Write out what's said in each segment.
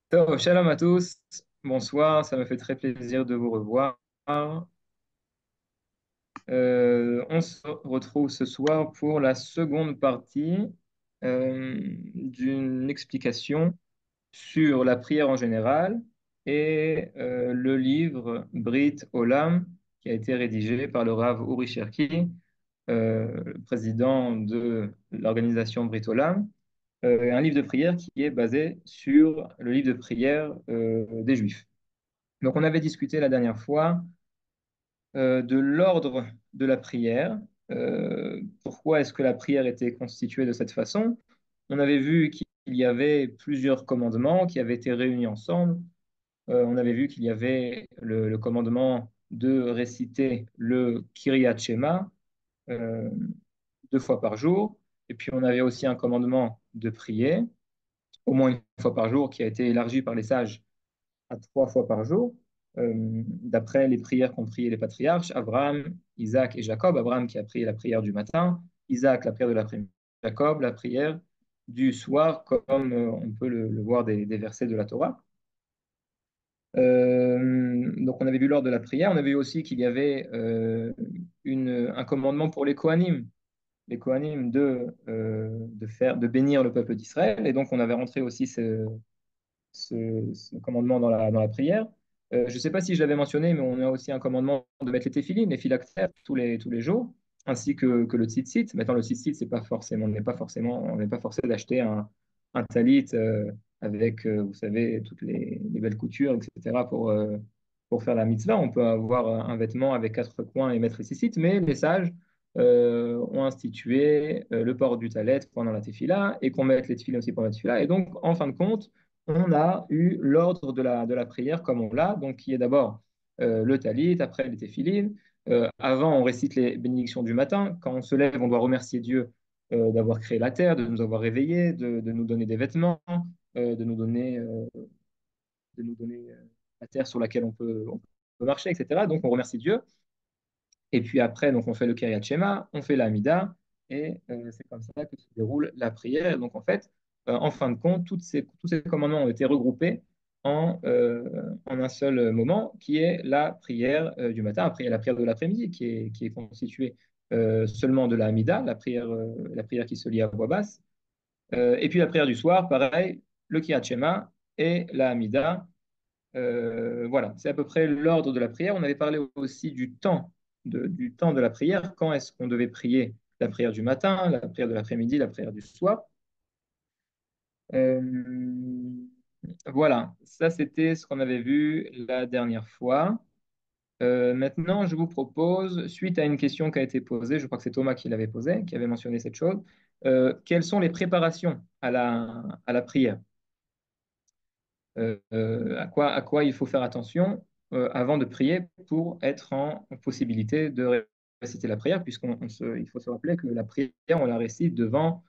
Shalom à tous, bonsoir, ça me fait très plaisir de vous revoir. On se retrouve ce soir pour la seconde partie d'une explication sur la prière en général et le livre Brit Olam qui a été rédigé par le Rav Uri Cherki, le président de l'organisation Brit Olam, un livre de prière qui est basé sur le livre de prière des Juifs. Donc, on avait discuté la dernière fois de l'ordre de la prière. Pourquoi est-ce que la prière était constituée de cette façon? On avait vu qu'il y avait plusieurs commandements qui avaient été réunis ensemble. On avait vu qu'il y avait le commandement de réciter le Kiryat Shema euh, 2 fois par jour. Et puis, on avait aussi un commandement de prier, au moins 1 fois par jour, qui a été élargi par les sages à 3 fois par jour, d'après les prières qu'ont prié les patriarches, Abraham, Isaac et Jacob. Abraham qui a prié la prière du matin, Isaac la prière de l'après-midi, Jacob la prière du soir, comme on peut le voir des versets de la Torah. Donc on avait vu l'ordre de la prière, on avait vu aussi qu'il y avait un commandement pour les Kohanim de bénir le peuple d'Israël, et donc on avait rentré aussi ce commandement dans la prière. Je ne sais pas si je l'avais mentionné, mais on a aussi un commandement de mettre les téphilines, les phylactères, tous les jours, ainsi que le tzitzit. Maintenant, le tzitzit, c'est pas forcément, on n'est pas forcé d'acheter un talit avec, vous savez, toutes les belles coutures, etc., pour faire la mitzvah. On peut avoir un vêtement avec 4 coins et mettre les tzitzit, mais les sages ont institué le port du talit pendant la tefila et qu'on mette les téphilines aussi pendant la tefila. Et donc, en fin de compte, on a eu l'ordre de la prière comme on l'a, donc qui est d'abord le talit, après les téphilines. Avant, on récite les bénédictions du matin. Quand on se lève, on doit remercier Dieu d'avoir créé la terre, de nous avoir réveillés, de nous donner des vêtements, de nous donner, la terre sur laquelle on peut marcher, etc. Donc, on remercie Dieu. Et puis après, donc, on fait le Kiryat Shema, on fait l'Amida, et c'est comme ça que se déroule la prière. Donc en fait, en fin de compte, tous ces commandements ont été regroupés en un seul moment, qui est la prière du matin. Après, il y a la prière de l'après-midi, qui est constituée seulement de l'Amida, la prière qui se lit à voix basse. Et puis la prière du soir, pareil, le Kiryat Shema et la Hamida. Voilà, c'est à peu près l'ordre de la prière. On avait parlé aussi du temps de la prière. Quand est-ce qu'on devait prier la prière du matin, la prière de l'après-midi, la prière du soir? Euh, voilà, ça c'était ce qu'on avait vu la dernière fois. Maintenant, je vous propose, suite à une question qui a été posée, je crois que c'est Thomas qui l'avait posée, qui avait mentionné cette chose, quelles sont les préparations à la prière? À quoi il faut faire attention avant de prier pour être en possibilité de réciter la prière, il faut se rappeler que la prière, on la récite devant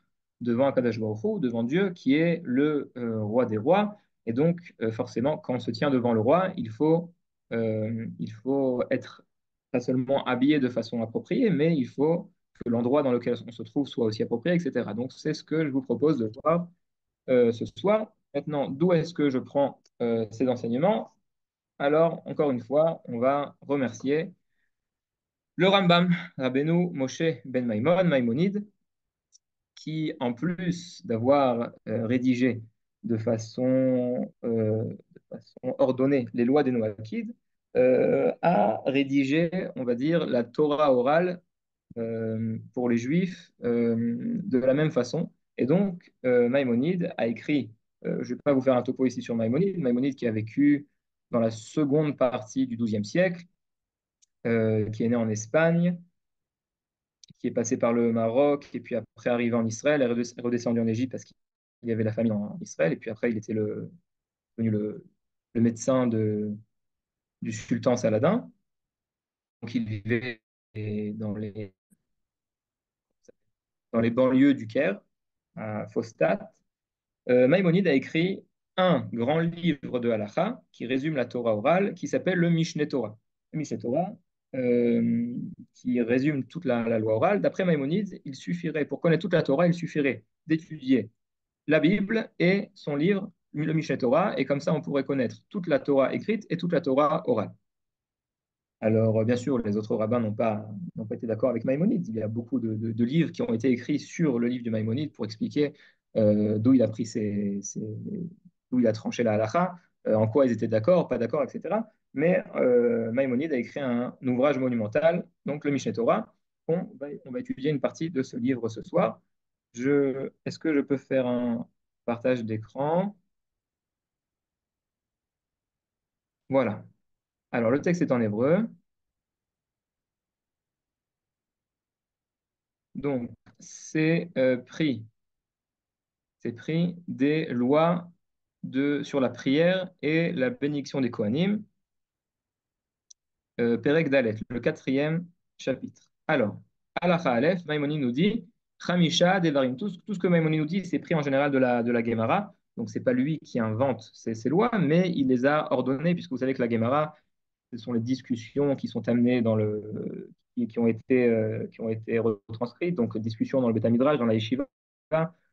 Akadosh Baruch Hu, devant Dieu, qui est le roi des rois. Et donc, forcément, quand on se tient devant le roi, il faut être pas seulement habillé de façon appropriée, mais il faut que l'endroit dans lequel on se trouve soit aussi approprié, etc. Donc, c'est ce que je vous propose de voir ce soir. Maintenant, d'où est-ce que je prends ces enseignements? Alors, encore une fois, on va remercier le Rambam, Rabbeinu Moshe ben Maïmonide, qui, en plus d'avoir rédigé de façon ordonnée les lois des Noachides, a rédigé, on va dire, la Torah orale pour les Juifs de la même façon. Et donc, Maïmonide a écrit, je ne vais pas vous faire un topo ici sur Maïmonide, Maïmonide qui a vécu dans la seconde partie du XIIe siècle, qui est né en Espagne, qui est passé par le Maroc, et puis après arrivé en Israël, est redescendu en Égypte parce qu'il y avait la famille en Israël, et puis après il était devenu le médecin du sultan Saladin. Donc il vivait dans les banlieues du Caire, à Fostat. Maïmonide a écrit un grand livre de halakha qui résume la Torah orale, qui s'appelle le Mishneh Torah. Le Mishneh Torah, qui résume toute la loi orale. D'après Maïmonide, il suffirait, pour connaître toute la Torah, il suffirait d'étudier la Bible et son livre le Mishneh Torah, et comme ça, on pourrait connaître toute la Torah écrite et toute la Torah orale. Alors, bien sûr, les autres rabbins n'ont pas été d'accord avec Maïmonide. Il y a beaucoup de livres qui ont été écrits sur le livre de Maïmonide pour expliquer d'où il a pris d'où il a tranché la halakha, en quoi ils étaient d'accord, pas d'accord, etc. Mais Maïmonide a écrit un ouvrage monumental, donc le Mishneh Torah. On va étudier une partie de ce livre ce soir. Est-ce que je peux faire un partage d'écran? Voilà. Alors, le texte est en hébreu. Donc, c'est c'est pris des lois sur la prière et la bénédiction des Kohanim, Perek Dalet, le quatrième chapitre. Alors, Halacha Aleph, Maïmonide nous dit, Chamisha, Devarim, tout ce que Maïmonide nous dit, c'est pris en général de la Gemara. Donc, c'est pas lui qui invente ces lois, mais il les a ordonnées, puisque vous savez que la Gemara, ce sont les discussions qui sont amenées qui ont été retranscrites, donc discussions dans le Beth Midrash, dans la Yeshiva.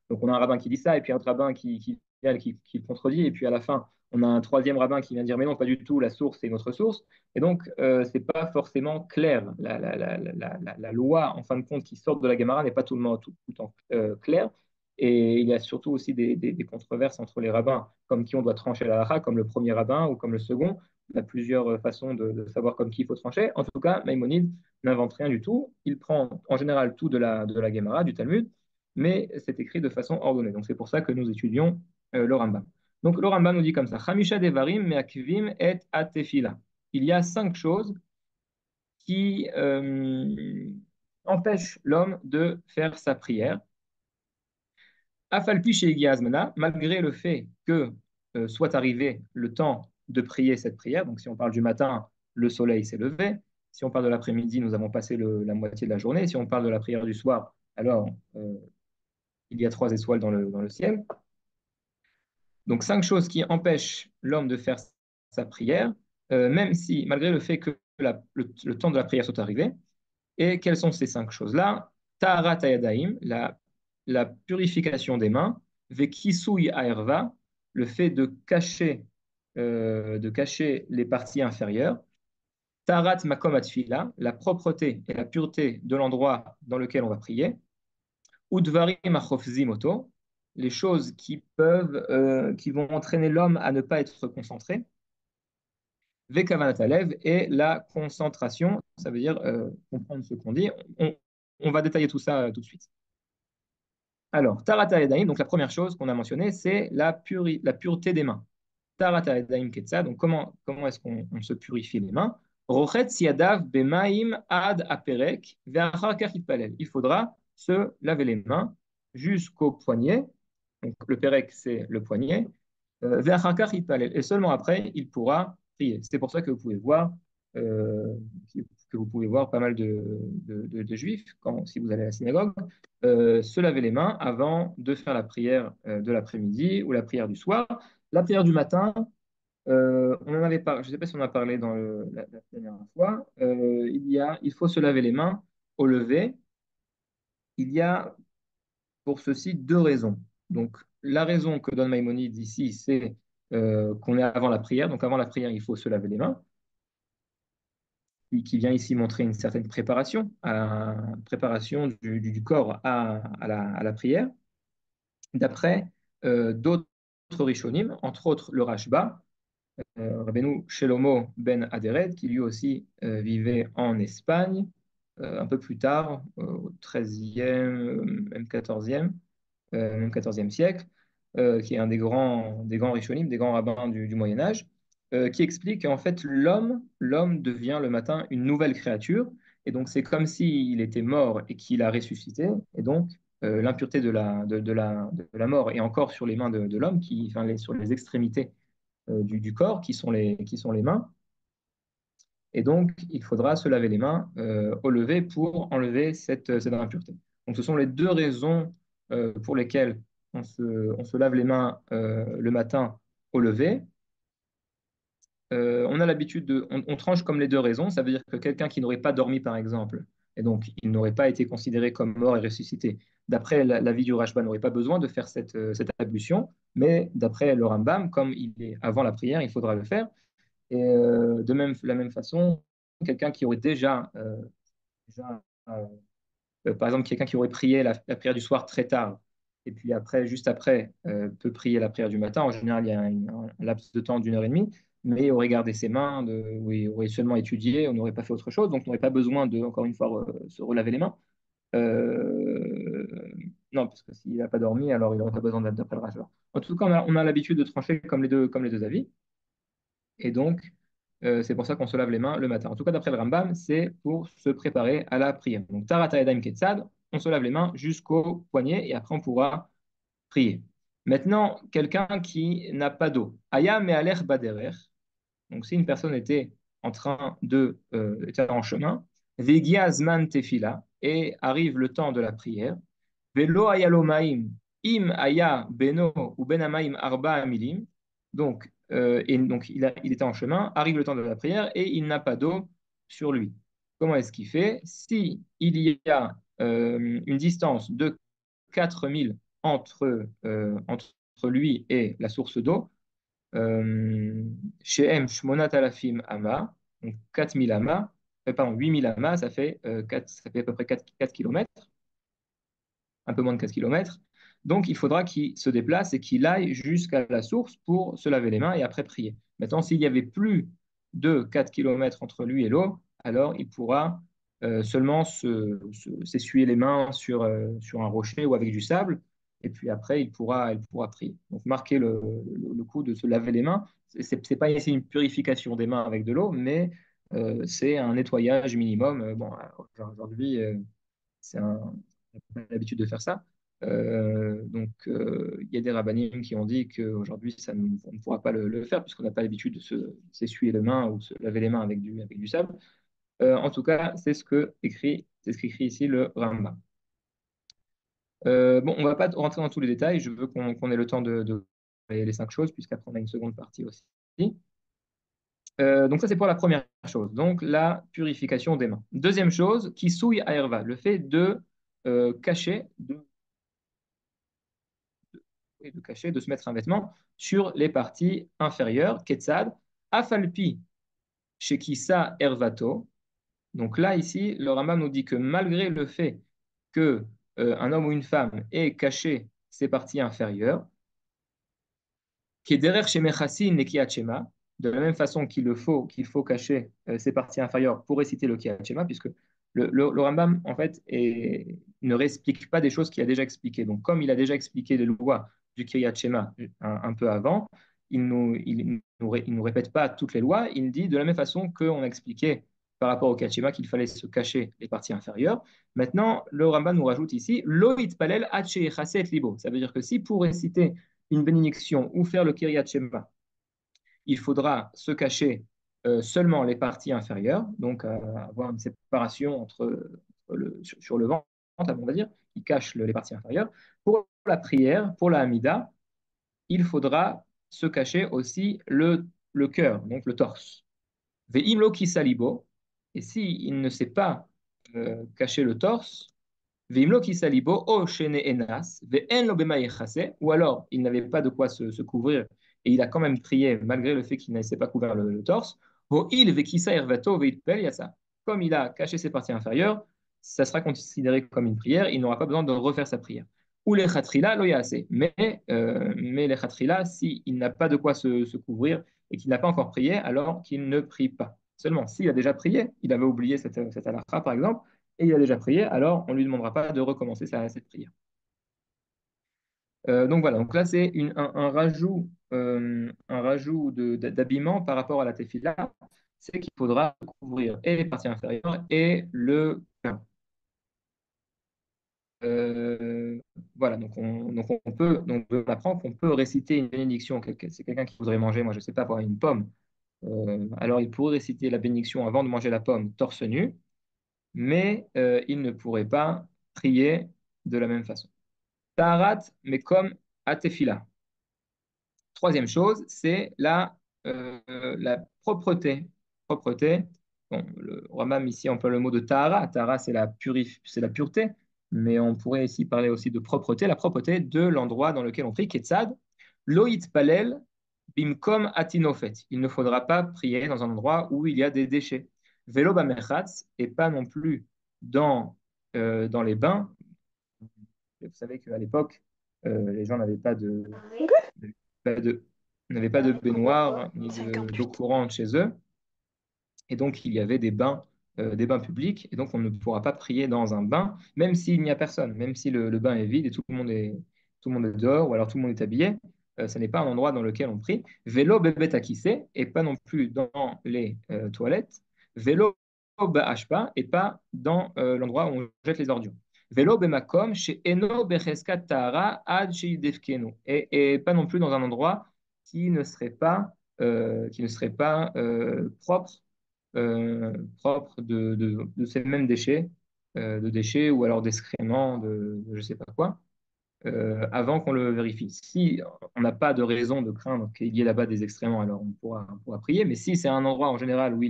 Donc on a un rabbin qui dit ça, et puis un autre rabbin qui le contredit, et puis à la fin, on a un troisième rabbin qui vient dire, mais non, pas du tout, la source est notre source. Et donc, c'est pas forcément clair. La loi, en fin de compte, qui sort de la Gemara n'est pas tout le temps claire. Et il y a surtout aussi des controverses entre les rabbins, comme qui on doit trancher la halakha, comme le premier rabbin ou comme le second. Il y a plusieurs façons de savoir comme qui il faut trancher. En tout cas, Maïmonide n'invente rien du tout. Il prend en général tout de la Gemara, du Talmud, mais c'est écrit de façon ordonnée. Donc c'est pour ça que nous étudions le Rambam. Donc le Rambam nous dit comme ça, Chamisha devarim me'akvim et atefila. Il y a 5 choses qui empêchent l'homme de faire sa prière. Afalpi chez Azmana, malgré le fait que soit arrivé le temps de prier cette prière, donc si on parle du matin, le soleil s'est levé, si on parle de l'après-midi, nous avons passé la moitié de la journée, si on parle de la prière du soir, alors il y a 3 étoiles dans le ciel. Donc 5 choses qui empêchent l'homme de faire sa prière, même si, malgré le fait que le temps de la prière soit arrivé. Et quelles sont ces 5 choses-là? Taharat ayadaim, la purification des mains, vekisui aerva, le fait de cacher les parties inférieures, taharat makom atfila, la propreté et la pureté de l'endroit dans lequel on va prier, udvarim achofzimoto, les choses qui vont entraîner l'homme à ne pas être concentré, vekavanat alev, et la concentration, ça veut dire comprendre ce qu'on dit. On va détailler tout ça tout de suite. Alors, Tarata Edaim, donc la première chose qu'on a mentionnée, c'est la pureté des mains. Tarata Edaim Ketsa, donc comment est-ce qu'on se purifie les mains? Rochet Siadav Bemaim Ad Aperek Ve'achar Kach Yitpalel. Il faudra se laver les mains jusqu'au poignet. Donc le perek, c'est le poignet. Ve'achar Kach Yitpalel. Et seulement après, il pourra prier. C'est pour ça que vous pouvez voir euh, pas mal de juifs, si vous allez à la synagogue, se laver les mains avant de faire la prière de l'après-midi ou la prière du soir. La prière du matin, on en avait parlé, je ne sais pas si on en a parlé dans la dernière fois, il faut se laver les mains au lever. Il y a pour ceci 2 raisons. Donc, la raison que donne Maïmonide ici, c'est qu'on est avant la prière. Donc, avant la prière, il faut se laver les mains, qui vient ici montrer une certaine préparation du corps à la prière. D'après d'autres Rishonim, entre autres le Rashba, Rabbeinu Shelomo ben Aderet, qui lui aussi vivait en Espagne, un peu plus tard, au XIIIe, même 14e siècle, qui est un des grands Rishonim, des grands rabbins du Moyen Âge, qui explique qu'en fait l'homme devient le matin une nouvelle créature, et donc c'est comme s'il était mort et qu'il a ressuscité, et donc l'impureté de la mort est encore sur les mains de l'homme, sur les extrémités du corps, qui sont les mains, et donc il faudra se laver les mains au lever pour enlever cette impureté. Donc ce sont les 2 raisons pour lesquelles on se lave les mains le matin au lever. On a l'habitude on tranche comme les 2 raisons. Ça veut dire que quelqu'un qui n'aurait pas dormi, par exemple, et donc il n'aurait pas été considéré comme mort et ressuscité. D'après l'avis du Rashba, n'aurait pas besoin de faire cette ablution, mais d'après le Rambam, comme il est avant la prière, il faudra le faire. Et de la même façon, quelqu'un qui aurait déjà, par exemple, quelqu'un qui aurait prié la prière du soir très tard, et puis après, juste après, peut prier la prière du matin. En général, il y a un laps de temps d'une heure et demie, mais il aurait gardé ses mains, où il aurait seulement étudié, on n'aurait pas fait autre chose, donc on n'aurait pas besoin de, encore une fois, se relaver les mains. Euh, non, parce que s'il n'a pas dormi, alors il n'aurait pas besoin d'après le rageur. En tout cas, on a l'habitude de trancher comme les deux avis. Et donc, c'est pour ça qu'on se lave les mains le matin. En tout cas, d'après le Rambam, c'est pour se préparer à la prière. Donc, Tarata Edaim Ketsad, on se lave les mains jusqu'au poignet et après on pourra prier. Maintenant, quelqu'un qui n'a pas d'eau. Aya me'aler baderer. Donc, si une personne était en train était en chemin, Vegia zman tefila, et arrive le temps de la prière, Velo ayalo maim, im aya beno ou benamaim arba amilim. Donc, il était en chemin, arrive le temps de la prière et il n'a pas d'eau sur lui. Comment est-ce qu'il fait? Si il y a une distance de 4 000 entre lui et la source d'eau, chez M, Shmonat Alafim Ama, donc 4 000 amas, pardon, 8 000 amas, ça fait à peu près 4 km, un peu moins de 4 km. Donc, il faudra qu'il se déplace et qu'il aille jusqu'à la source pour se laver les mains et après prier. Maintenant, s'il y avait plus de 4 km entre lui et l'eau, alors il pourra seulement s'essuyer les mains sur un rocher ou avec du sable. Et puis après, il pourra prier. Donc, marquer le coup de se laver les mains. C'est pas ici une purification des mains avec de l'eau, mais c'est un nettoyage minimum. Bon, aujourd'hui, c'est on a l'habitude de faire ça. Il y a des rabbinim qui ont dit qu'aujourd'hui, on ne pourra pas le faire puisqu'on n'a pas l'habitude de s'essuyer les mains ou de se laver les mains avec du sable. En tout cas, c'est ce qu'écrit ici le Rambam. Bon, on ne va pas rentrer dans tous les détails. Je veux qu'on ait le temps de les 5 choses, puisqu'après, on a une seconde partie aussi. Donc ça, c'est pour la première chose, donc la purification des mains. Deuxième chose, qui souille à herva, le fait de cacher, de se mettre un vêtement sur les parties inférieures, Ketsad, Afalpi, Shekissa Hervato. Donc là, ici, le Rambam nous dit que malgré le fait que un homme ou une femme ait caché ses parties inférieures, Kederer Shemechassin Nekiat Shema, de la même façon qu'il faut cacher ses parties inférieures pour réciter le Kiat Shema, puisque le Rambam, en fait, ne réexplique pas des choses qu'il a déjà expliquées. Donc, comme il a déjà expliqué les lois du Kiat Shema un peu avant, il nous répète pas toutes les lois. Il dit de la même façon qu'on a expliqué par rapport au Kiat Shema qu'il fallait se cacher les parties inférieures. Maintenant, le Rambam nous rajoute ici Lo itpalel libo. Ça veut dire que si pour réciter une bénédiction ou faire le Kiryat Shema, il faudra se cacher seulement les parties inférieures, donc avoir une séparation sur le ventre, on va dire, qui cache les parties inférieures. Pour la prière, pour la Hamida, il faudra se cacher aussi le cœur, donc le torse. Ve'imlo ki salibo, et si il ne sait pas cacher le torse, Vimlo ki salibo o shene enas, ve'en lo bema yechase, ou alors il n'avait pas de quoi se couvrir et il a quand même prié malgré le fait qu'il ne s'est pas couvert le torse. Ho il ve'kisa ervato ve'itpel yasa. Comme il a caché ses parties inférieures, ça sera considéré comme une prière, il n'aura pas besoin de refaire sa prière. Ou les khatrila lo yase. Mais les khatrila, s'il n'a pas de quoi se couvrir et qu'il n'a pas encore prié, alors qu'il ne prie pas. Seulement, s'il a déjà prié, il avait oublié cette halakha par exemple, et il a déjà prié, alors on ne lui demandera pas de recommencer cette prière. Donc voilà, donc là c'est un rajout d'habillement par rapport à la tefila, c'est qu'il faudra couvrir et les parties inférieures et le cœur. Voilà, donc on apprend qu'on peut réciter une bénédiction. C'est quelqu'un qui voudrait manger, moi je ne sais pas, avoir une pomme. Alors il pourrait réciter la bénédiction avant de manger la pomme torse nu, mais il ne pourrait pas prier de la même façon. Taharat, mais comme atefila. Troisième chose, c'est la propreté. Propreté. bon, le Rambam ici emploie le mot de tahara. Tahara, c'est la pureté, mais on pourrait ici parler aussi de propreté, la propreté de l'endroit dans lequel on prie, Ketzad, loït palel bimkom atinofet. Il ne faudra pas prier dans un endroit où il y a des déchets. Velo bamerchatz, et pas non plus dans les bains. Vous savez qu'à l'époque, les gens de- n'avaient pas de baignoire ni d'eau courante chez eux. Et donc, il y avait des bains publics. Et donc, on ne pourra pas prier dans un bain, même s'il n'y a personne, même si le bain est vide et tout le monde est dehors, ou alors tout le monde est habillé. Ce n'est pas un endroit dans lequel on prie. Vélo bébé takissé, et pas non plus dans les toilettes. Vélo ba'ashpa, et pas dans l'endroit où on jette les ordures. Vélo bemakom, chez Eno becheskat tahara ad sheidefkenu. Et pas non plus dans un endroit qui ne serait pas propre propre de ces mêmes déchets, de déchets ou alors d'excréments, de je ne sais pas quoi, avant qu'on le vérifie. Si on n'a pas de raison de craindre qu'il y ait là-bas des excréments, alors on pourra prier. Mais si c'est un endroit en général où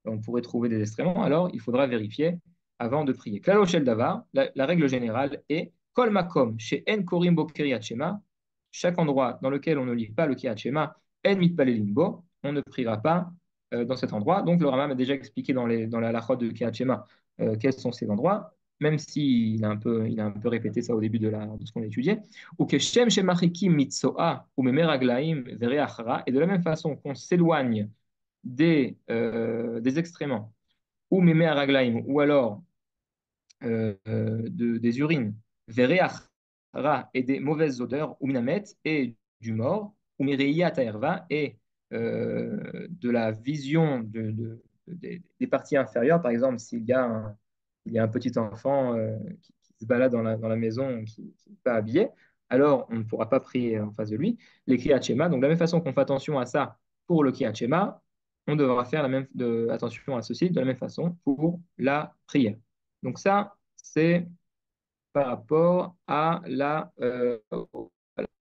on pourrait trouver des excréments, alors il faudra vérifier avant de prier. Klalo shel davar, la règle générale est kol makom chez en korim bo kriyat shema, chaque endroit dans lequel on ne lit pas le kriyat shema, en mitpalelim bo, on ne priera pas dans cet endroit. Donc le Rambam a déjà expliqué dans la halachot de kriyat shema quels sont ces endroits, même il a un peu répété ça au début de ce qu'on a étudié. Ou que Shem Shemachiki Mitsoa ou Memeraglaim Vereachara, et de la même façon qu'on s'éloigne des excréments, ou Memeraglaim, ou alors des urines, Vereachara, et des mauvaises odeurs, ou Minamet, et du mort, ou Mireia Taerva, et de la vision des parties inférieures, par exemple, il y a un petit enfant qui se balade dans la maison, qui n'est pas habillé, alors on ne pourra pas prier en face de lui. Les Kriyat Shema, donc de la même façon qu'on fait attention à ça pour le Kriyat Shema, on devra faire attention à ceci de la même façon pour la prière. Donc ça, c'est par rapport à la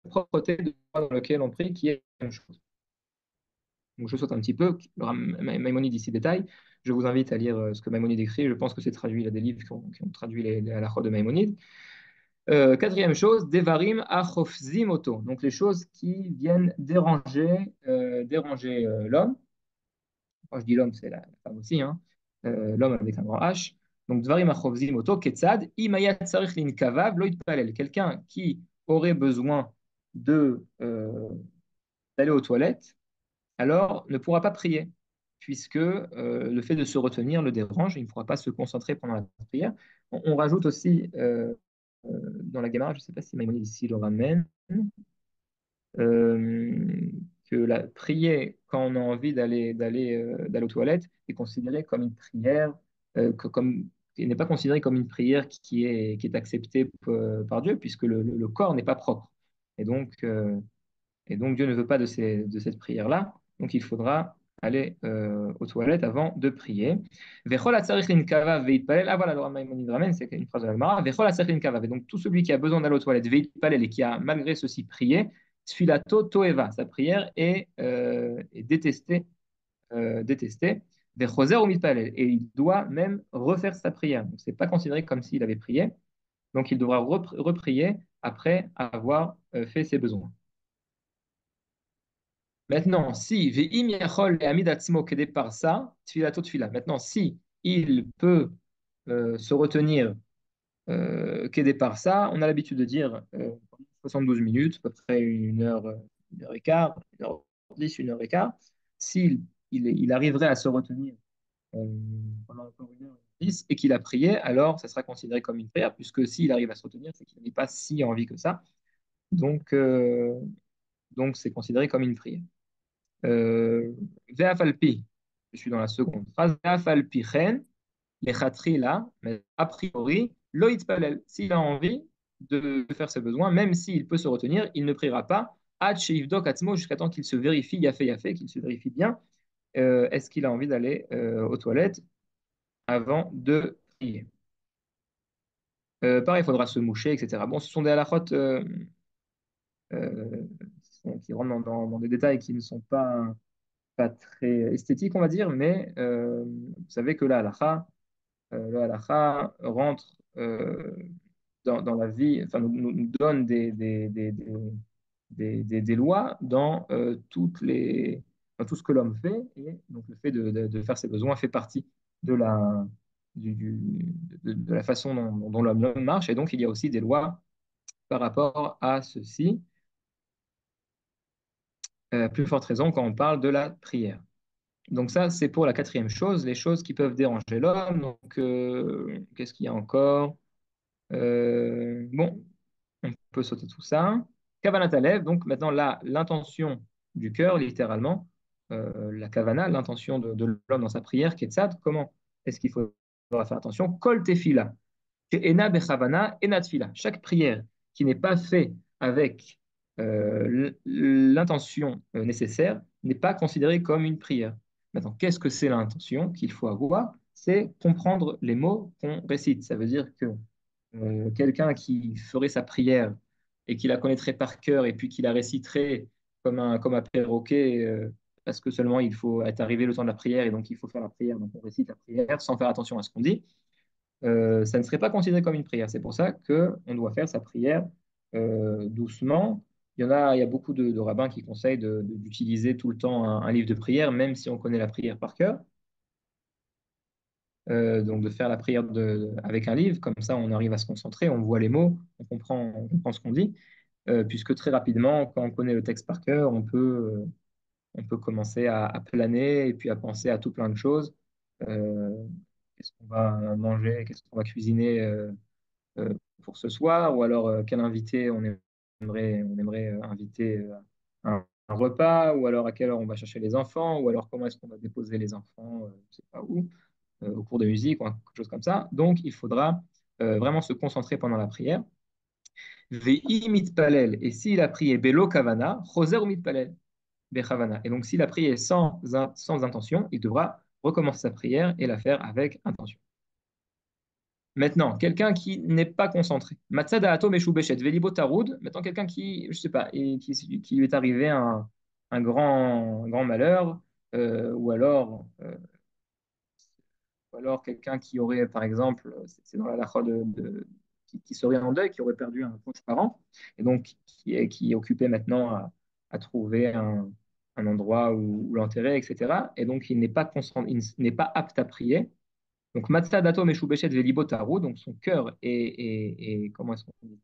propreté de l'endroit dans lequel on prie, qui est la même chose. Donc je saute un petit peu, Maïmonide ici détaille. Je vous invite à lire ce que Maïmonide écrit. Je pense que c'est traduit, il y a des livres qui ont traduit les halachot de Maïmonide. Quatrième chose, Devarim achofzim oto. Donc les choses qui viennent déranger l'homme. Quand je dis l'homme, c'est la femme aussi, hein. L'homme avec un grand H. Donc Dvarim achofzim oto, ketzad, imayat tsarich linkavav, lo yitpalel. Quelqu'un qui aurait besoin d'aller aux toilettes, alors ne pourra pas prier, puisque le fait de se retenir le dérange, il ne pourra pas se concentrer pendant la prière. On rajoute aussi dans la Gemara, je ne sais pas si Maïmonide ici le ramène, euh, que la prier quand on a envie d'aller aux toilettes est considérée comme une prière, qui n'est pas considérée comme une prière qui est acceptée par Dieu, puisque le corps n'est pas propre. Et donc, Dieu ne veut pas de cette prière-là. Donc il faudra aller aux toilettes avant de prier. Vechol hatzarich linkava veitpalel. Ah voilà, le Maïmonide ramène, c'est une phrase de la Gemara. Vechol hatzarich linkava. Et donc tout celui qui a besoin d'aller aux toilettes veitpalel et qui a malgré ceci prié, sfilato toeva. Sa prière est détestée. Détestée. Vechoser ou mitpalel. Et il doit même refaire sa prière. Donc c'est pas considéré comme s'il avait prié. Donc il devra reprier après avoir fait ses besoins. Maintenant, si ve'im yachol le'amid atzmo kedei parsa, tfilato tfila. Maintenant, si il peut se retenir kedei parsa, on a l'habitude de dire 72 minutes, à peu près une heure et quart, une heure 10, une heure et quart. S'il il arriverait à se retenir euh, pendant encore une heure et 10 et qu'il a prié, alors ça sera considéré comme une prière, puisque s'il arrive à se retenir, c'est qu'il n'est pas si envie que ça. Donc, euh, donc c'est considéré comme une prière. Ve'afalpi, je suis dans la seconde phrase. Ve'afalpi chen, les chatri là, mais a priori, lo yitpalel. S'il a envie de faire ses besoins, même s'il peut se retenir, il ne priera pas. Ad sheivdok atzmo, jusqu'à temps qu'il se vérifie, yafé, qu'il se vérifie bien. Est-ce qu'il a envie d'aller aux toilettes avant de prier? Pareil, il faudra se moucher, etc. Bon, ce sont des halakhot qui rentrent dans des détails qui ne sont pas pas très esthétique, on va dire, mais vous savez que la halakha rentre dans la vie, enfin, nous donne des lois dans tout ce que l'homme fait. Et donc, le fait de faire ses besoins fait partie de du, du- de la façon dont l'homme marche. Et donc, il y a aussi des lois par rapport à ceci. Plus forte raison quand on parle de la prière. Donc ça, c'est pour la quatrième chose, les choses qui peuvent déranger l'homme. Donc, qu'est-ce qu'il y a encore? Bon, on peut sauter tout ça. Kavanat Alev, donc maintenant là, l'intention du cœur, littéralement, la kavana, l'intention de l'homme dans sa prière, Ketzad, comment est-ce qu'il faudra faire attention? Kol tefila, ena bechavana, ena tfila. Chaque prière qui n'est pas faite avec l'intention nécessaire n'est pas considérée comme une prière. Maintenant, qu'est-ce que c'est l'intention qu'il faut avoir? C'est comprendre les mots qu'on récite. Ça veut dire que quelqu'un qui ferait sa prière et qui la connaîtrait par cœur et puis qui la réciterait comme un perroquet, parce que seulement il faut être arrivé le temps de la prière et donc il faut faire la prière, donc on récite la prière sans faire attention à ce qu'on dit, ça ne serait pas considéré comme une prière. C'est pour ça qu'on doit faire sa prière doucement. Il y a beaucoup de rabbins qui conseillent d'utiliser tout le temps un livre de prière, même si on connaît la prière par cœur. Donc de faire la prière avec un livre, comme ça on arrive à se concentrer, on voit les mots, on comprend ce qu'on dit, puisque très rapidement, quand on connaît le texte par cœur, on peut commencer à planer et puis à penser à tout plein de choses. Euh, Qu'est-ce qu'on va manger, qu'est-ce qu'on va cuisiner euh, pour ce soir, ou alors quel invité on aimerait inviter un repas, ou alors à quelle heure on va chercher les enfants, ou alors comment est-ce qu'on va déposer les enfants, je ne sais pas où au cours de musique ou quelque chose comme ça. Donc, il faudra vraiment se concentrer pendant la prière. Ve'i mitpalel. Et s'il a prié belo kavana, choser ou mitpalel bechavana. Et donc, s'il a prié sans intention, il devra recommencer sa prière et la faire avec intention. Maintenant, quelqu'un qui n'est pas concentré. Matzada ato meshu beshet velibo tarud. Maintenant, quelqu'un qui, je sais pas, qui lui est arrivé un grand malheur, ou ou alors quelqu'un qui aurait, par exemple, c'est dans la lacha qui serait en deuil, qui aurait perdu un proche parent, et donc qui est occupé maintenant à trouver un endroit où l'enterrer, etc. Et donc il n'est pas concentré, il n'est pas apte à prier. Donc matzah dato meshubeshet velibo taru, donc son cœur comment est-ce qu'on dit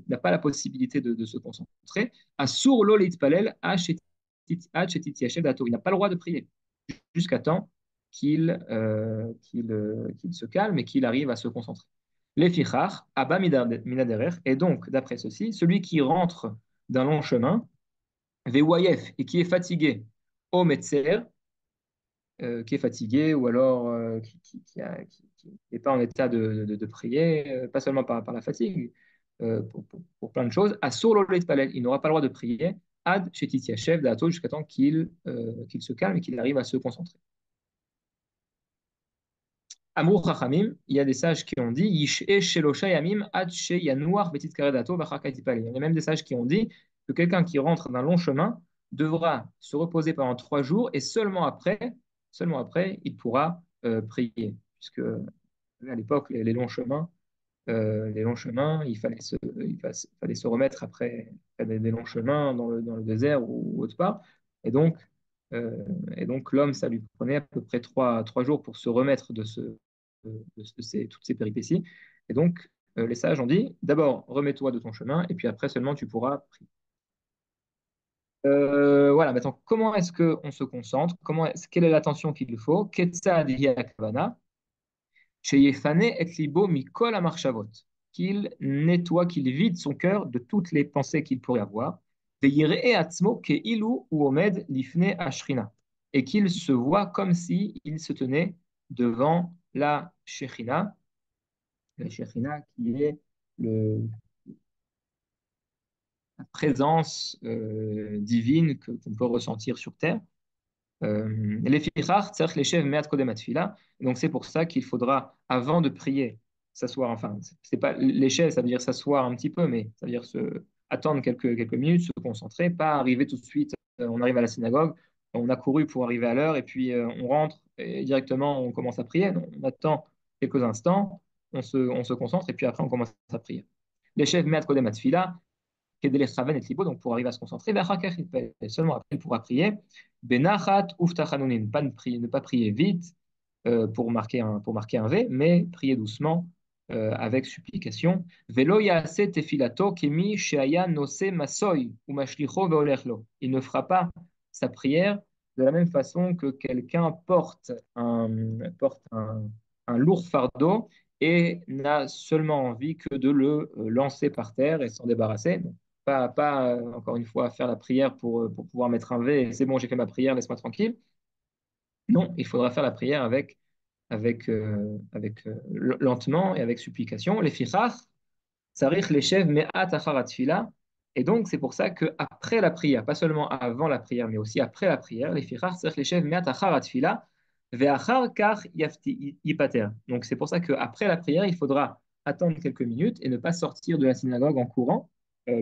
n'a pas la possibilité de se concentrer. Asur lo leitpalel ad shetit yashem dato. Il n'a pas le droit de prier jusqu'à temps qu'il se calme et qu'il arrive à se concentrer. Les fichar, abba minaderer, et donc, d'après ceci, celui qui rentre d'un long chemin, ve'wayef, et qui est fatigué, au metzer, qui est fatigué ou alors qui n'est pas en état de prier, pas seulement par la fatigue, pour plein de choses, à palel, il n'aura pas le droit de prier, ad shetitia chef d'ato jusqu'à temps qu'il se calme et qu'il arrive à se concentrer. Amour Chachamim, il y a des sages qui ont dit Yish'e Shelosha Yamim Ad She Yanuar Betit Karedato Vachar Tipali. Il y a même des sages qui ont dit que quelqu'un qui rentre d'un long chemin devra se reposer pendant 3 jours et seulement après, il pourra prier. Puisque à l'époque, les longs chemins, fallait se remettre après des longs chemins dans le désert ou autre part. Et donc, euh, l'homme, ça lui prenait à peu près trois jours pour se remettre toutes ces péripéties. Et donc, les sages ont dit, d'abord, remets-toi de ton chemin, et puis après seulement tu pourras prier. Voilà, maintenant, comment est-ce qu'on se concentre? Quelle est l'attention qu'il faut? Ketzad kavana, sheyefane et libo mikol amarchavot. Qu'il nettoie, qu'il vide son cœur de toutes les pensées qu'il pourrait avoir. Ve'yiree atzmo keilu uomed lifne ashrina. Et qu'il se voit comme si il se tenait devant la Shekhinah qui est la présence divine qu'on peut ressentir sur terre. Les fichar, tzarich leshev me'at kodem atfila. Donc c'est pour ça qu'il faudra, avant de prier, s'asseoir. Enfin, c'est pas l'échelle, ça veut dire s'asseoir un petit peu, mais ça veut dire attendre quelques minutes, se concentrer, pas arriver tout de suite. On arrive à la synagogue, on a couru pour arriver à l'heure et puis on rentre et directement on commence à prier. Non, on attend quelques instants, on se concentre et puis après on commence à prier. Les chefs mettent Kodem Atfila, Kedele Chaven et Libo, donc pour arriver à se concentrer, seulement après il pourra prier. Benachat Uftachanunin, pas ne pas prier vite pour marquer un V, mais prier doucement avec supplication. Velo yaase tefilato kemi sheaya nose masoy ou mashlicho veolerlo. Il ne fera pas sa prière de la même façon que quelqu'un porte un lourd fardeau et n'a seulement envie que de le lancer par terre et s'en débarrasser. Donc, pas encore une fois, faire la prière pour pouvoir mettre un V et c'est bon, j'ai fait ma prière, laisse-moi tranquille. Non, il faudra faire la prière avec lentement et avec supplication. Les fichach, sarich leshev me'at acharat tfila. Et donc, c'est pour ça qu'après la prière, pas seulement avant la prière, mais aussi après la prière, les fichach, sarich leshev me'at acharat tfila, ve'achar kach yipater. Donc, c'est pour ça qu'après la prière, il faudra attendre quelques minutes et ne pas sortir de la synagogue en courant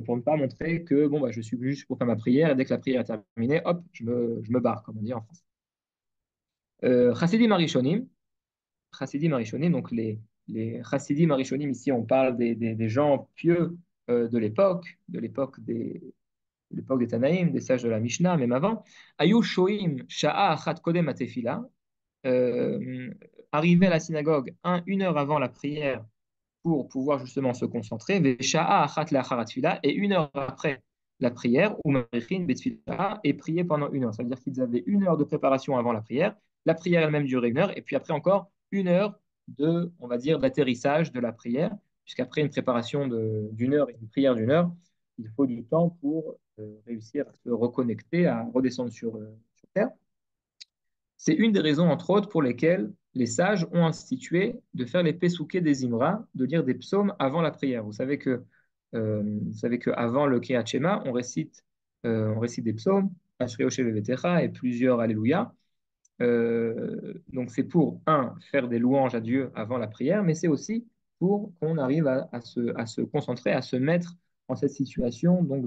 pour ne pas montrer que bon, bah, je suis venu juste pour faire ma prière et dès que la prière est terminée, hop, je me barre, comme on dit en France. Chassidim Arishonim, Chassidim Arishonim, donc les Chassidim Arishonim, ici on parle des gens pieux de l'époque des Tanaïm, des sages de la Mishnah, même avant. Ayu Shoim Sha'a Achat Kodem Atefila, euh, arriver à la synagogue une heure avant la prière pour pouvoir justement se concentrer, Vesha'a Achat Le'acharat Tefila, et une heure après la prière, ou Marichin Betfila, et prier pendant une heure. Ça veut dire qu'ils avaient une heure de préparation avant la prière elle-même durait une heure, et puis après encore une heure on va dire, d'atterrissage de la prière, puisqu'après une préparation d'une heure et une prière d'une heure, il faut du temps pour réussir à se reconnecter, à redescendre sur Terre. C'est une des raisons, entre autres, pour lesquelles les sages ont institué de faire les Pesouké des Imra, de lire des psaumes avant la prière. Vous savez que avant le Kriyat Shema, on récite des psaumes, Ashri Oshe Vevetecha et plusieurs Alléluia. Donc c'est pour, faire des louanges à Dieu avant la prière, mais c'est aussi pour qu'on arrive à se concentrer, à se mettre en cette situation donc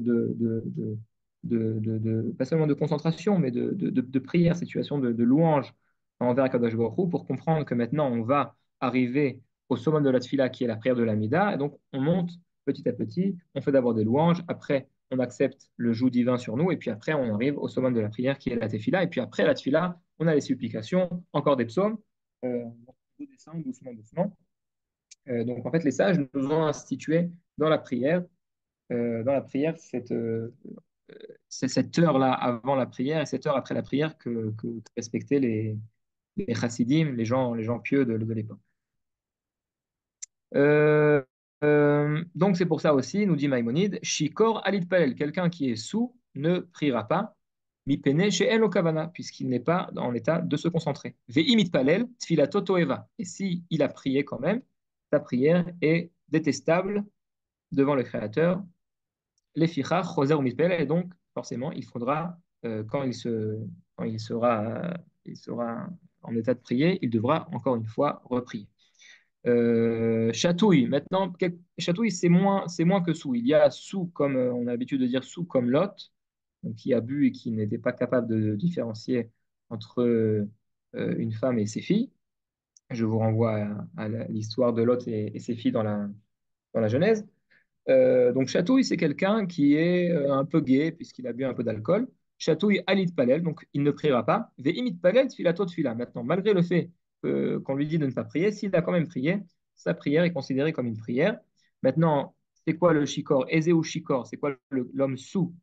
pas seulement de concentration, mais de prière, situation de louange envers Akadosh Baruch Hu, pour comprendre que maintenant on va arriver au summum de la tfila qui est la prière de l'Amida, et donc on monte petit à petit, on fait d'abord des louanges, après on accepte le joug divin sur nous, et puis après on arrive au summum de la prière qui est la tefila, et puis après la tefila, on a les supplications, encore des psaumes, on descend doucement, doucement. Donc en fait, les sages nous ont institué dans la prière c'est cette heure-là avant la prière et cette heure après la prière que respectaient les chassidim, les gens pieux de l'époque. Euh, donc c'est pour ça aussi, nous dit Maïmonide, Shikor alit palel, quelqu'un qui est sous ne priera pas, mi pene chez el kavana, puisqu'il n'est pas en état de se concentrer. Ve'imit palel, tfilato toeva. Et si il a prié quand même, sa prière est détestable devant le Créateur. Les fichach, choser ou mitpel, et donc forcément il faudra, quand il sera en état de prier, il devra encore une fois reprier. Chatouille. Maintenant, chatouille, c'est moins que sous. Il y a sous, comme on a l'habitude de dire sous comme Lot, donc qui a bu et qui n'était pas capable de différencier entre une femme et ses filles. Je vous renvoie à l'histoire de Lot et ses filles dans la Genèse. Donc chatouille, c'est quelqu'un qui est un peu gai puisqu'il a bu un peu d'alcool. Chatouille alit palel, donc il ne priera pas. Ve'imit palel tfilato tfila. Maintenant, malgré le fait qu'on lui dit de ne pas prier, s'il a quand même prié, sa prière est considérée comme une prière. Maintenant, c'est quoi le shikor? Eze ou shikor, c'est quoi l'homme sous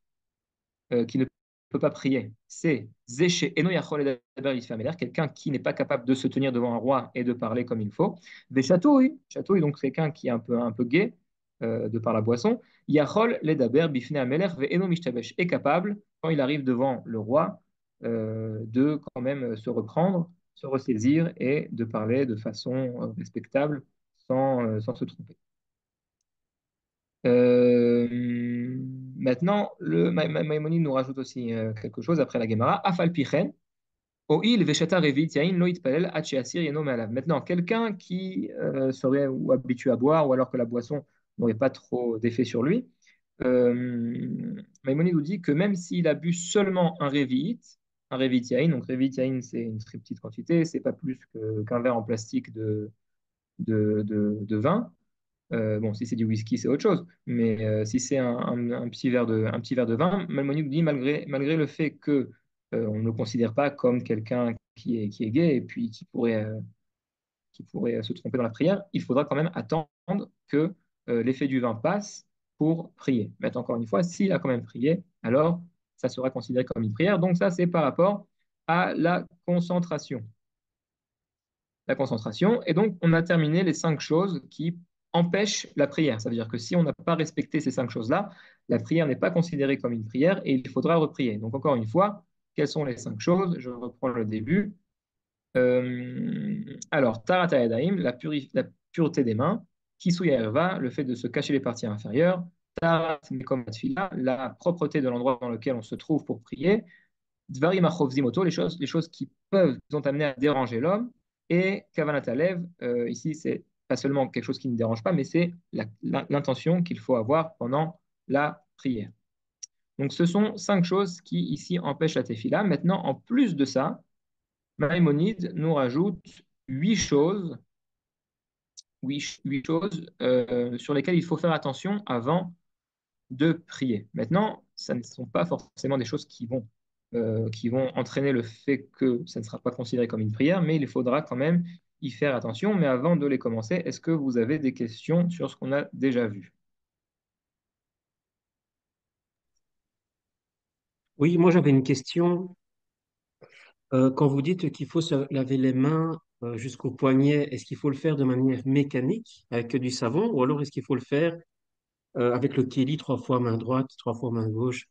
qui ne peut pas prier? C'est Zéché Eno Yachol Edaber Yisfameler, quelqu'un qui n'est pas capable de se tenir devant un roi et de parler comme il faut. Des chatouilles, donc quelqu'un qui est un peu gai de par la boisson. Yachol Ledaber Bifne Ameler Eno Mishtabesh est capable, quand il arrive devant le roi, de quand même se reprendre, se ressaisir et de parler de façon respectable sans se tromper. Maintenant, le Maïmonide nous rajoute aussi quelque chose après la Gemara. Afal pichen, oil veshata revit yain lo itpalel ad she'asir yeno me'alav. Maintenant, quelqu'un qui serait ou habitué à boire ou alors que la boisson n'aurait pas trop d'effet sur lui, Maïmonide nous dit que même s'il a bu seulement un révit yaïn, donc révit yaïn, c'est une très petite quantité, c'est pas plus qu'un verre en plastique de vin. Bon, si c'est du whisky, c'est autre chose. Mais si c'est un petit verre de vin, Maïmonide nous dit, malgré le fait que on ne le considère pas comme quelqu'un qui est gay et puis qui pourrait se tromper dans la prière, il faudra quand même attendre que l'effet du vin passe pour prier. Mais encore une fois, s'il a quand même prié, alors ça sera considéré comme une prière. Donc ça, c'est par rapport à la concentration. La concentration. Et donc, on a terminé les 5 choses qui empêchent la prière. Ça veut dire que si on n'a pas respecté ces 5 choses-là, la prière n'est pas considérée comme une prière et il faudra reprier. Donc, encore une fois, quelles sont les 5 choses? Je reprends le début. Alors, Tarata Yadayim, la pureté des mains, Kisuya Erva, le fait de se cacher les parties inférieures, Tarat Mekom Tfila, la propreté de l'endroit dans lequel on se trouve pour prier, Dvarim Achovzimoto, les choses qui peuvent nous amener à déranger l'homme, et Kavanat Alev, ici, c'est pas seulement quelque chose qui ne dérange pas, mais c'est l'intention qu'il faut avoir pendant la prière. Donc, ce sont 5 choses qui, ici, empêchent la tefila. Maintenant, en plus de ça, Maïmonide nous rajoute 8 choses, 8 choses sur lesquelles il faut faire attention avant de prier. Maintenant, ça ne sont pas forcément des choses qui vont entraîner le fait que ça ne sera pas considéré comme une prière, mais il faudra quand même y faire attention. Mais avant de les commencer, est-ce que vous avez des questions sur ce qu'on a déjà vu? Oui, moi j'avais une question. Quand vous dites qu'il faut se laver les mains jusqu'au poignet, est-ce qu'il faut le faire de manière mécanique avec du savon ou alors est-ce qu'il faut le faire avec le kéli 3 fois main droite, 3 fois main gauche?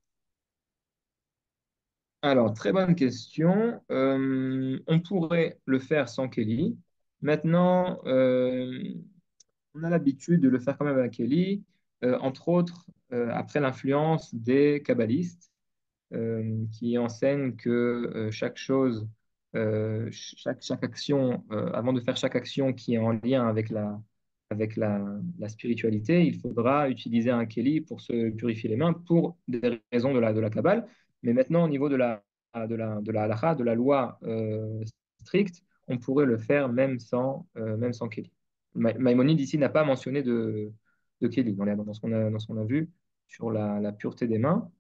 Alors, très bonne question. On pourrait le faire sans Kelly. Maintenant, on a l'habitude de le faire quand même avec Kelly, entre autres après l'influence des kabbalistes qui enseigne que chaque chose, chaque action, avant de faire chaque action qui est en lien avec la spiritualité, il faudra utiliser un keli pour se purifier les mains pour des raisons de la Kabbale. Mais maintenant, au niveau de la halakha, de la loi stricte, on pourrait le faire même sans keli. Maïmonide ici n'a pas mentionné de keli dans dans ce qu'on a vu sur la pureté des mains.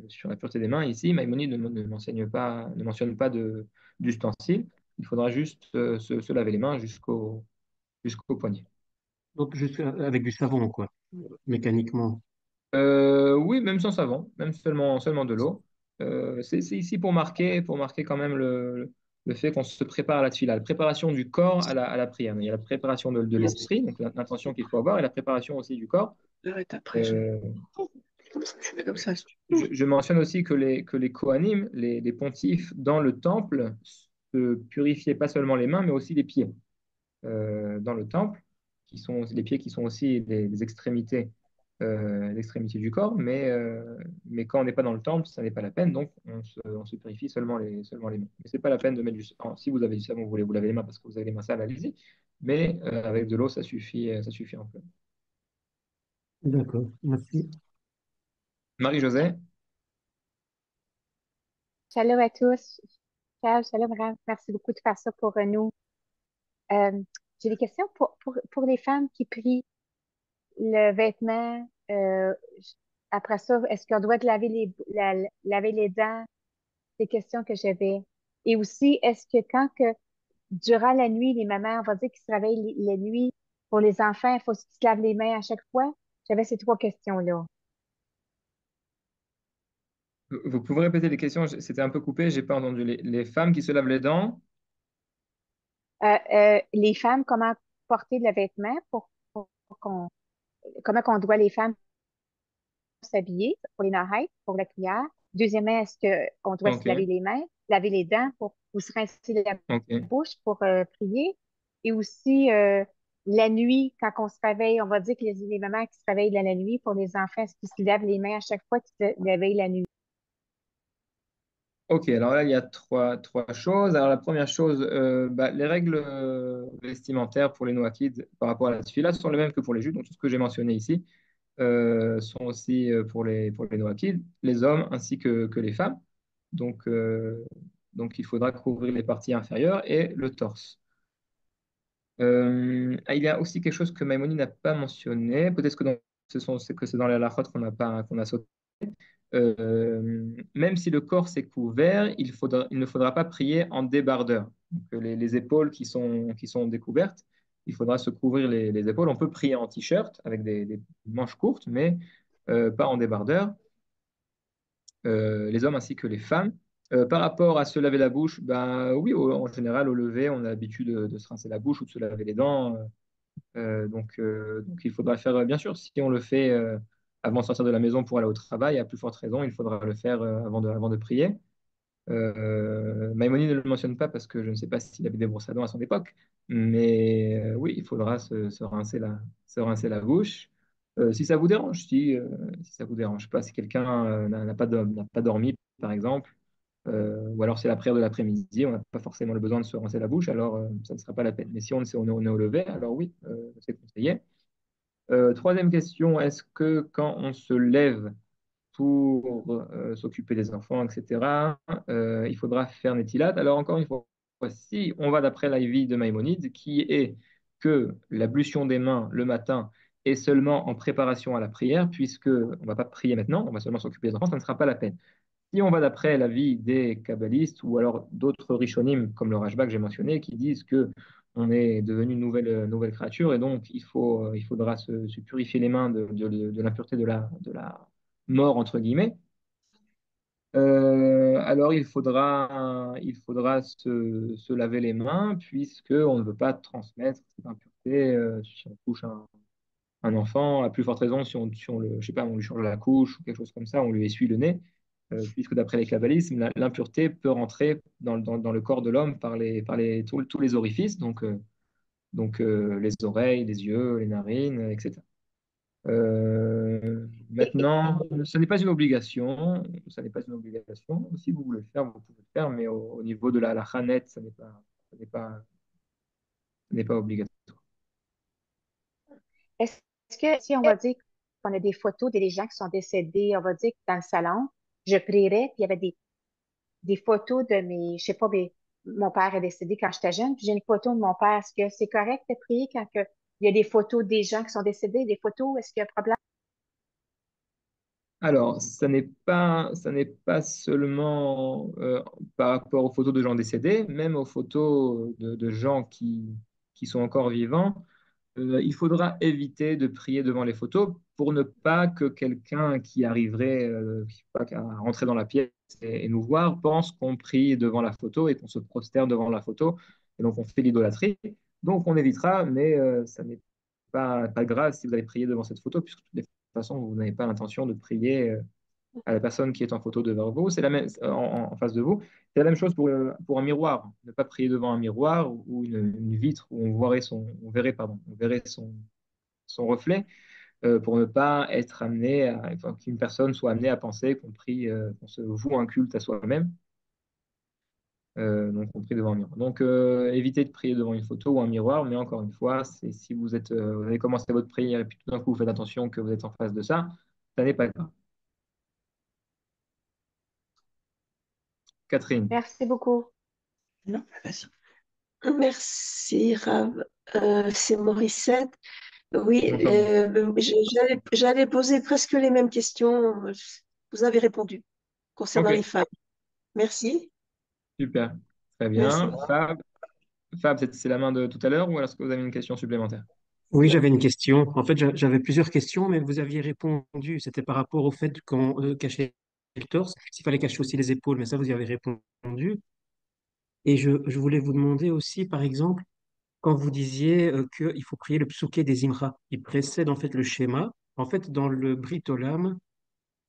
Sur la pureté des mains, ici, Maïmonide ne mentionne pas d'ustensile. Il faudra juste se laver les mains jusqu'au poignet. Donc juste avec du savon, quoi, mécaniquement. Oui, même sans savon, même seulement de l'eau. C'est ici pour marquer quand même le fait qu'on se prépare à la tefila, la préparation du corps à la prière. Il y a la préparation de l'esprit, donc l'intention qu'il faut avoir, et la préparation aussi du corps. Arrête après, Euh, je fais comme ça. Si tu veux. je mentionne aussi que les Kohanim, les pontifes, dans le temple, se purifiaient pas seulement les mains, mais aussi les pieds dans le temple, qui sont les pieds qui sont aussi l'extrémité du corps, mais quand on n'est pas dans le temple, ça n'est pas la peine, donc on se purifie seulement les mains. Mais c'est pas la peine de mettre du savon. Si vous avez du savon, vous voulez vous laver les mains parce que vous avez les mains sales, allez-y, mais avec de l'eau, ça suffit un peu. D'accord, merci. Marie-Josée, Shalom à tous. Shalom, Ram. Merci beaucoup de faire ça pour nous. Euh, j'ai des questions pour les femmes qui prient le vêtement. Après ça, est-ce qu'on doit laver laver les dents? Des questions que j'avais. Et aussi, est-ce que durant la nuit, les mamans, on va dire qu'ils se réveillent la nuit, pour les enfants, il faut qu'ils se lavent les mains à chaque fois? J'avais ces 3 questions-là. vous pouvez répéter les questions, c'était un peu coupé, j'ai pas entendu. Les femmes qui se lavent les dents. Les femmes, comment porter le vêtement comment qu'on doit les femmes s'habiller pour les nahettes, pour la prière. Deuxièmement, est-ce qu'on doit se Ok, laver les mains, laver les dents ou se rincer la ok. bouche pour prier? Et aussi, la nuit, quand on se réveille, on va dire que les mamans qui se réveillent la nuit pour les enfants, est-ce qu'ils se lavent les mains à chaque fois qu'ils se réveillent la nuit? Ok, alors là, il y a trois choses. Alors la première chose, les règles vestimentaires pour les noakids par rapport à la tefila sont les mêmes que pour les juifs, donc tout ce que j'ai mentionné ici. sont aussi pour les Noachides, les hommes ainsi que les femmes. Donc, il faudra couvrir les parties inférieures et le torse. Il y a aussi quelque chose que Maïmonide n'a pas mentionné, peut-être que c'est que c'est dans les halachot qu'on a sauté. Même si le corps s'est couvert, il ne faudra pas prier en débardeur. Donc, les épaules qui sont découvertes, il faudra se couvrir les épaules. On peut prier en t-shirt avec des manches courtes, mais pas en débardeur, les hommes ainsi que les femmes. Par rapport à se laver la bouche, ben, oui, en général, au lever, on a l'habitude de se rincer la bouche ou de se laver les dents. Donc, il faudra faire, bien sûr, si on le fait avant de sortir de la maison pour aller au travail, à plus forte raison, il faudra le faire avant de prier. Maïmonide ne le mentionne pas parce que je ne sais pas s'il avait des brosses à dents à son époque, mais oui, il faudra se rincer la bouche. Si ça vous dérange, si ça vous dérange pas, si quelqu'un n'a pas dormi, par exemple, ou alors c'est la prière de l'après-midi, on n'a pas forcément le besoin de se rincer la bouche, alors ça ne sera pas la peine. Mais si on est au lever, alors oui, c'est conseillé. Troisième question, est-ce que quand on se lève pour s'occuper des enfants, etc., il faudra faire Netilat? Alors encore une fois, si on va d'après l'avis de Maïmonide, qui est que l'ablution des mains le matin est seulement en préparation à la prière, puisque on ne va pas prier maintenant, on va seulement s'occuper des enfants, ça ne sera pas la peine. Si on va d'après l'avis des kabbalistes ou alors d'autres rishonim comme le Rashba que j'ai mentionné, qui disent que on est devenu une nouvelle créature et donc il faudra se purifier les mains de l'impureté de la mort, entre guillemets, alors il faudra se laver les mains puisque on ne veut pas transmettre cette impureté si on touche un enfant, à plus forte raison si on je sais pas, on lui change la couche ou quelque chose comme ça, on lui essuie le nez, puisque d'après les kabbalismes, l'impureté peut rentrer dans le corps de l'homme tous les orifices, les oreilles, les yeux, les narines, etc. Et, et- Maintenant, ce n'est pas une obligation, ça n'est pas une obligation. Si vous voulez le faire, vous pouvez le faire, mais au niveau de la Khanet, ça n'est pas obligatoire. est-ce que si on va dire qu'on a des photos des gens qui sont décédés, on va dire que dans le salon, je prierais, puis il y avait des photos de je sais pas, mon père est décédé quand j'étais jeune, puis j'ai une photo de mon père. Est-ce que c'est correct de prier quand il y a des photos des gens qui sont décédés, des photos, est-ce qu'il y a un problème? Alors, ça n'est pas seulement par rapport aux photos de gens décédés, même aux photos de gens qui sont encore vivants. Il faudra éviter de prier devant les photos pour ne pas que quelqu'un qui arriverait je sais pas, à rentrer dans la pièce et nous voir pense qu'on prie devant la photo et qu'on se prosterne devant la photo. Et donc, on fait l'idolâtrie. Donc, on évitera, mais ça n'est pas grave si vous allez prier devant cette photo, puisque de toute façon, vous n'avez pas l'intention de prier à la personne qui est en photo devant vous. C'est la même, en face de vous. C'est la même chose pour un miroir. Ne pas prier devant un miroir ou une vitre où on verrait son reflet pour ne pas être enfin, qu'une personne soit amenée à penser qu'on prie, qu'on se voue un culte à soi-même. Donc, on prie devant un miroir. Donc, évitez de prier devant une photo ou un miroir, mais encore une fois, c'est si vous avez commencé votre prière et puis tout d'un coup, vous faites attention que vous êtes en face de ça, ça n'est pas grave. Catherine. Merci beaucoup. Non, vas-y. Merci, Rav. C'est Morissette. Oui, Bonjour. j'allais poser presque les mêmes questions. Vous avez répondu concernant les Ok, femmes. Merci. super. Très Merci. bien. Fab, c'est la main de tout à l'heure ou est-ce que vous avez une question supplémentaire? Oui, j'avais une question. En fait, j'avais plusieurs questions, mais vous aviez répondu. C'était par rapport au fait qu'on cachait le torse, s'il fallait cacher aussi les épaules, mais ça, vous y avez répondu. Et je voulais vous demander aussi, par exemple, quand vous disiez qu'il faut prier le psauké des Imra, il précède en fait le schéma. En fait, dans le Brit Olam,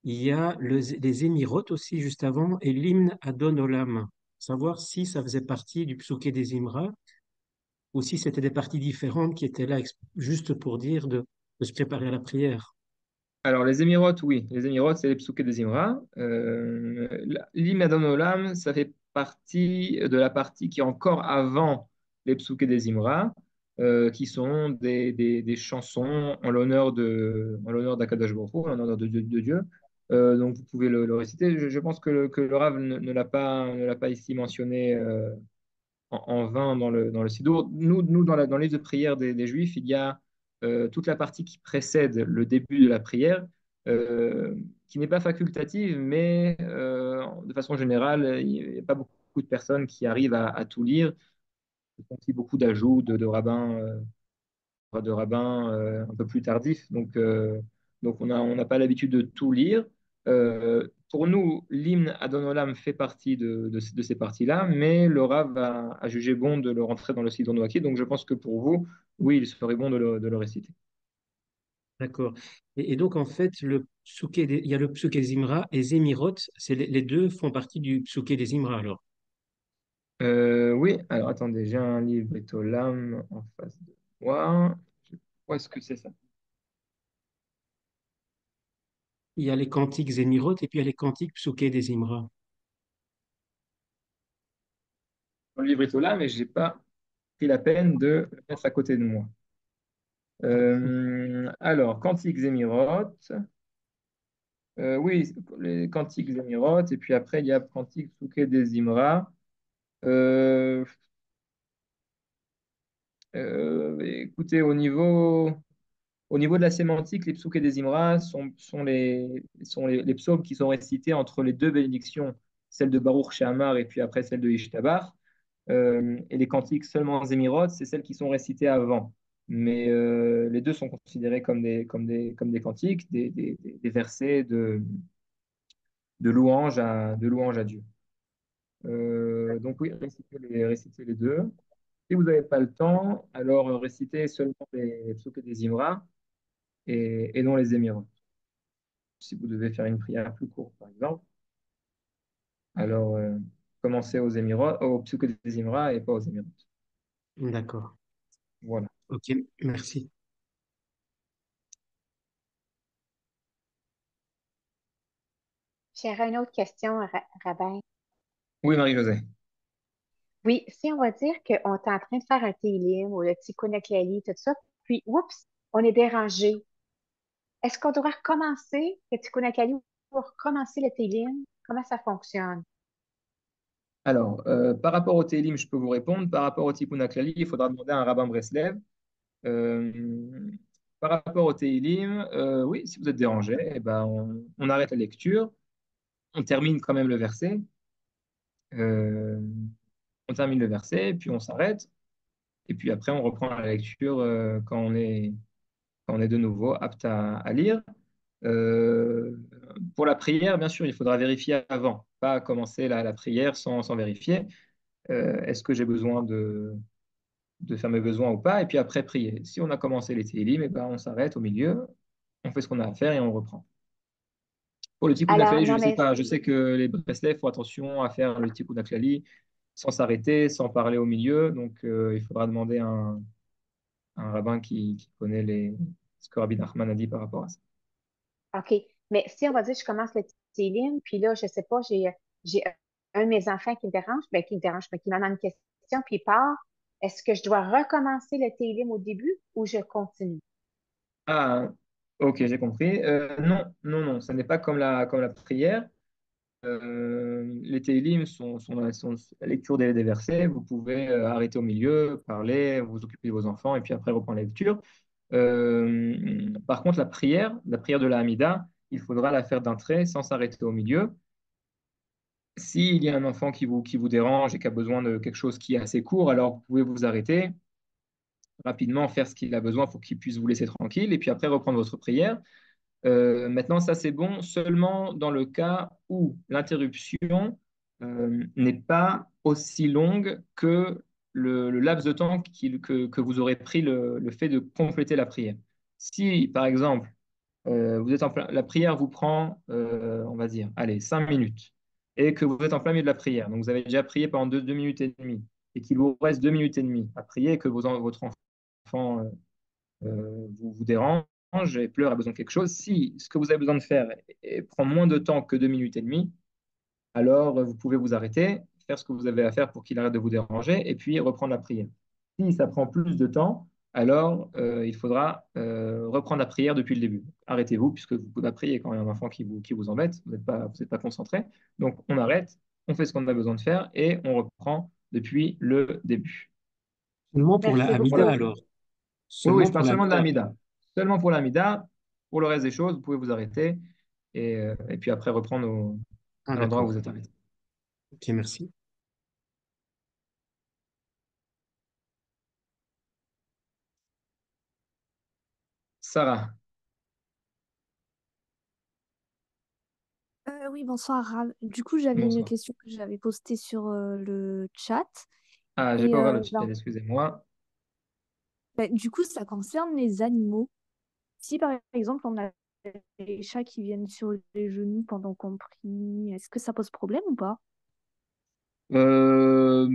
il y a les Émirotes aussi juste avant et l'hymne Adon Olam. Savoir si ça faisait partie du psauké des Imra ou si c'était des parties différentes qui étaient là juste pour dire de se préparer à la prière. Alors, les Émirotes, oui. Les Émirotes, c'est les psuké des Imra. L'hymne Adon Olam, ça fait partie de la partie qui est encore avant les psuké des Imra. qui sont des chansons en l'honneur d'Akadosh Baruch Hu, en l'honneur de Dieu. Donc vous pouvez le réciter. Je pense que le Rav ne l'a pas ici mentionné en vain dans le Sidour. Nous dans les livres de prière des Juifs, il y a toute la partie qui précède le début de la prière, euh, qui n'est pas facultative, mais de façon générale, il n'y a pas beaucoup de personnes qui arrivent à tout lire. Il y a aussi beaucoup d'ajouts de rabbins un peu plus tardifs. Donc on n'a pas l'habitude de tout lire. Pour nous, l'hymne Adon Olam fait partie de ces parties-là, mais le Rav a jugé bon de le rentrer dans le Siddur Noaki. Donc je pense que pour vous, oui, il serait bon de le réciter. D'accord. Et donc, en fait, il y a le psuké des Imra et Zémirot, les deux font partie du psuké des Imra, alors. Oui, alors attendez, j'ai un livre Olam en face de moi. Où est-ce que c'est ça? Il y a les cantiques Zémirot et puis il y a les cantiques psuké des Imra. Dans le livre Olam, mais je n'ai pas pris la peine de le mettre à côté de moi. Alors, Cantique Zémirot. Oui, les Cantiques Zémirot. Et puis après, il y a Cantique Souké des Imra. Euh, Écoutez, au niveau de la sémantique, les psouks et des Imra sont les psaumes qui sont récités entre les deux bénédictions, celle de Baruch She'amar et puis après celle de Ishtabar. Et les cantiques seulement Zémirot, c'est celles qui sont récitées avant. Mais les deux sont considérés comme des cantiques, des versets de louange à Dieu. Donc oui, récitez les deux. Si vous n'avez pas le temps, alors récitez seulement les psauks et des Imra et non les Émirats. Si vous devez faire une prière plus courte, par exemple, alors commencez aux Émirats, aux psauks et des Imra et pas aux Émirats. D'accord. Voilà. Ok, merci. J'aurais une autre question, Rabin. Oui, Marie-Josée. Oui, si on va dire qu'on est en train de faire un télim ou le tikkun oklali, tout ça, puis, oups, on est dérangé. Est-ce qu'on doit recommencer le tikkun oklali ou recommencer le télim? Comment ça fonctionne? Alors, par rapport au Télim, je peux vous répondre. Par rapport au Tikkun HaKlali, il faudra demander à un rabbin Breslev. Euh, Par rapport au Télim, oui, si vous êtes dérangé, eh ben, on arrête la lecture, on termine quand même le verset, euh, on termine le verset, puis on s'arrête, et puis après on reprend la lecture quand on est de nouveau apte à lire. Euh, pour la prière, bien sûr, il faudra vérifier avant, pas commencer la prière sans vérifier. Est-ce que j'ai besoin de faire mes besoins ou pas, et puis après prier. Si on a commencé les télim, eh ben, on s'arrête au milieu, on fait ce qu'on a à faire et on reprend. Pour le tikkun Alors, aklali, je non, ne sais mais pas. Je sais que les Breslev font attention à faire le tikkun aklali sans s'arrêter, sans parler au milieu. Donc, il faudra demander à un rabbin qui connaît ce que Rabbi Nachman a dit par rapport à ça. OK. Mais si on va dire je commence le télim, puis là, je sais pas, j'ai un de mes enfants qui me dérange, mais qui m'en a une question, puis il part. Est-ce que je dois recommencer le télim au début ou je continue? Ah, ok, j'ai compris. Non, non, non, ce n'est pas comme la prière. Les télim sont la lecture des versets. Vous pouvez arrêter au milieu, parler, vous occuper de vos enfants et puis après reprendre la lecture. Par contre, la prière de la Hamida, il faudra la faire d'un trait sans s'arrêter au milieu. S'il y a un enfant qui vous dérange et qui a besoin de quelque chose qui est assez court, alors vous pouvez vous arrêter rapidement, faire ce qu'il a besoin pour qu'il puisse vous laisser tranquille et puis après reprendre votre prière. Maintenant, ça c'est bon seulement dans le cas où l'interruption n'est pas aussi longue que le laps de temps que vous aurez pris le fait de compléter la prière. Si, par exemple, vous êtes la prière vous prend, on va dire, allez, 5 minutes, et que vous êtes en plein milieu de la prière, donc vous avez déjà prié pendant 2 minutes et demie, et qu'il vous reste 2 minutes et demie à prier, et que votre enfant vous dérange et pleure, a besoin de quelque chose, si ce que vous avez besoin de faire prend moins de temps que 2 minutes et demie, alors vous pouvez vous arrêter, faire ce que vous avez à faire pour qu'il arrête de vous déranger et puis reprendre la prière. Si ça prend plus de temps, alors il faudra reprendre la prière depuis le début. Arrêtez-vous, puisque vous pouvez pas prier quand il y a un enfant qui vous embête, vous n'êtes pas concentré. Donc on arrête, on fait ce qu'on a besoin de faire et on reprend depuis le début. Seulement pour la Merci Pour Hamida beaucoup. la- alors. Oui, oui, Seulement je pour parle la seulement de Hamida. l'Amida. Seulement pour l'Amida. Pour le reste des choses, vous pouvez vous arrêter et puis après reprendre Ah, à l'endroit où d'accord. vous êtes arrêté. Ok, merci. Sarah, Oui, bonsoir. Du coup, j'avais une bonsoir. question que j'avais postée sur le chat. Ah, j'ai Et pas ouvert le chat, excusez-moi. du coup, ça concerne les animaux. Si par exemple, on a des chats qui viennent sur les genoux pendant qu'on prie, est-ce que ça pose problème ou pas? Euh,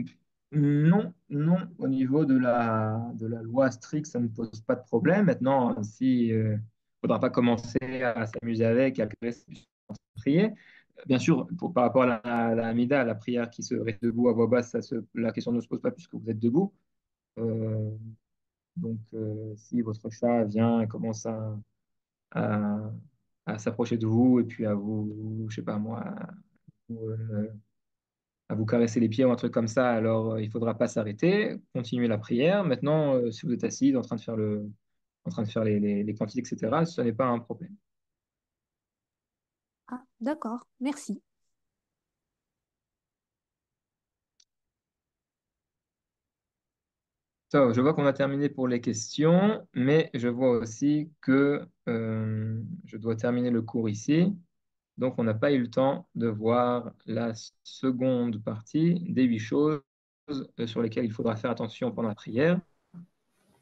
non, non, au niveau de la loi stricte, ça ne pose pas de problème. Maintenant, si, faudra pas commencer à s'amuser avec, à caresser, prier. Bien sûr, par rapport à la Hamida, la prière qui se reste debout à voix basse, la question ne se pose pas puisque vous êtes debout. Euh, donc, si votre chat vient et commence à, à s'approcher de vous et puis à vous, je sais pas moi, à vous caresser les pieds ou un truc comme ça, alors il faudra pas s'arrêter, continuer la prière. Maintenant, si vous êtes assis en train de faire en train de faire les cantiques, etc., ce n'est pas un problème. Ah, d'accord, merci. So, je vois qu'on a terminé pour les questions, mais je vois aussi que je dois terminer le cours ici. Donc, on n'a pas eu le temps de voir la seconde partie des 8 choses sur lesquelles il faudra faire attention pendant la prière.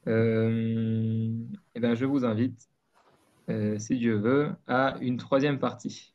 Eh bien, je vous invite si Dieu veut, à une troisième partie.